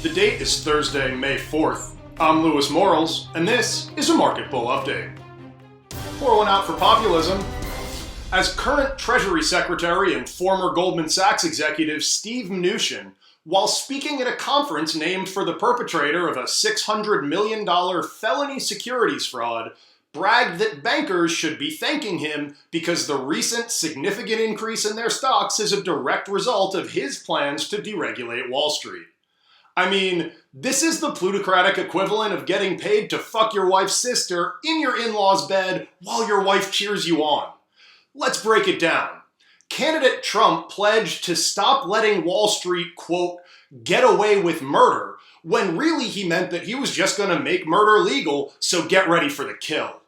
The date is Thursday, May 4th. I'm Louis Morals, and this is a Market Bull Update. Pour one out for populism. As current Treasury Secretary and former Goldman Sachs executive Steve Mnuchin, while speaking at a conference named for the perpetrator of a $600 million felony securities fraud, bragged that bankers should be thanking him because the recent significant increase in their stocks is a direct result of his plans to deregulate Wall Street. I mean, this is the plutocratic equivalent of getting paid to fuck your wife's sister in your in-law's bed while your wife cheers you on. Let's break it down. Candidate Trump pledged to stop letting Wall Street, quote, get away with murder, when really he meant that he was just going to make murder legal, so get ready for the kill.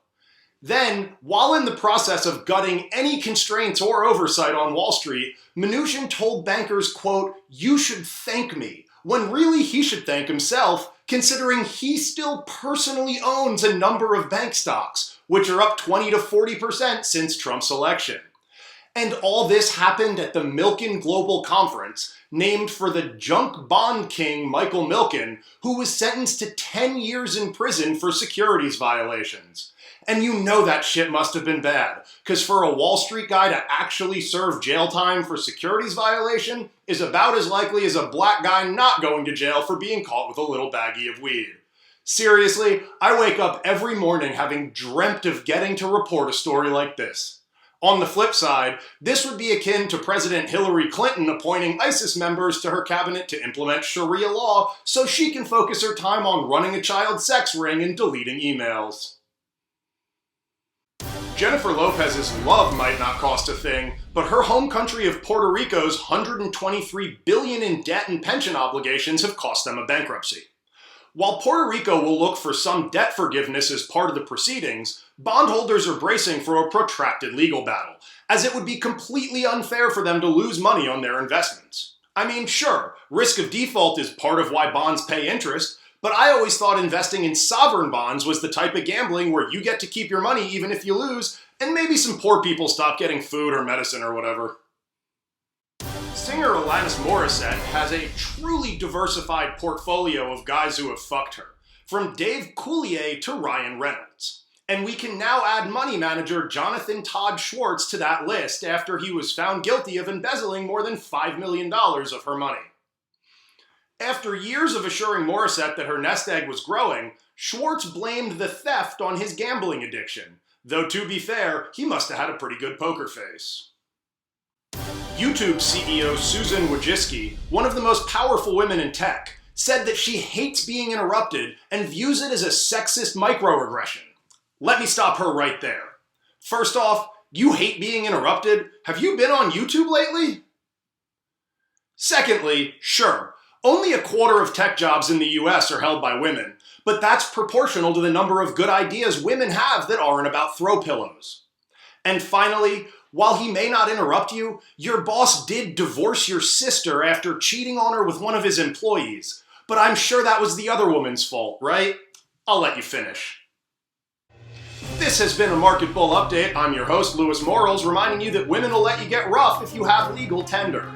Then, while in the process of gutting any constraints or oversight on Wall Street, Mnuchin told bankers, quote, you should thank me, when really he should thank himself, considering he still personally owns a number of bank stocks, which are up 20 to 40% since Trump's election. And all this happened at the Mnuchin Global Conference, named for the junk bond king Michael Mnuchin, who was sentenced to 10 years in prison for securities violations. And you know that shit must have been bad, because for a Wall Street guy to actually serve jail time for securities violation is about as likely as a black guy not going to jail for being caught with a little baggie of weed. Seriously, I wake up every morning having dreamt of getting to report a story like this. On the flip side, this would be akin to President Hillary Clinton appointing ISIS members to her cabinet to implement Sharia law so she can focus her time on running a child sex ring and deleting emails. Jennifer Lopez's love might not cost a thing, but her home country of Puerto Rico's $123 billion in debt and pension obligations have cost them a bankruptcy. While Puerto Rico will look for some debt forgiveness as part of the proceedings, bondholders are bracing for a protracted legal battle, as it would be completely unfair for them to lose money on their investments. I mean, sure, risk of default is part of why bonds pay interest, but I always thought investing in sovereign bonds was the type of gambling where you get to keep your money even if you lose, and maybe some poor people stop getting food or medicine or whatever. Singer Alanis Morissette has a truly diversified portfolio of guys who have fucked her, from Dave Coulier to Ryan Reynolds. And we can now add money manager Jonathan Todd Schwartz to that list after he was found guilty of embezzling more than $5 million of her money. After years of assuring Morissette that her nest egg was growing, Schwartz blamed the theft on his gambling addiction, though to be fair, he must have had a pretty good poker face. YouTube CEO Susan Wojcicki, one of the most powerful women in tech, said that she hates being interrupted and views it as a sexist microaggression. Let me stop her right there. First off, you hate being interrupted? Have you been on YouTube lately? Secondly, sure, only a quarter of tech jobs in the US are held by women, but that's proportional to the number of good ideas women have that aren't about throw pillows. And finally, while he may not interrupt you, your boss did divorce your sister after cheating on her with one of his employees. But I'm sure that was the other woman's fault, right? I'll let you finish. This has been a Market Bull Update. I'm your host, Louis Morals, reminding you that women will let you get rough if you have legal tender.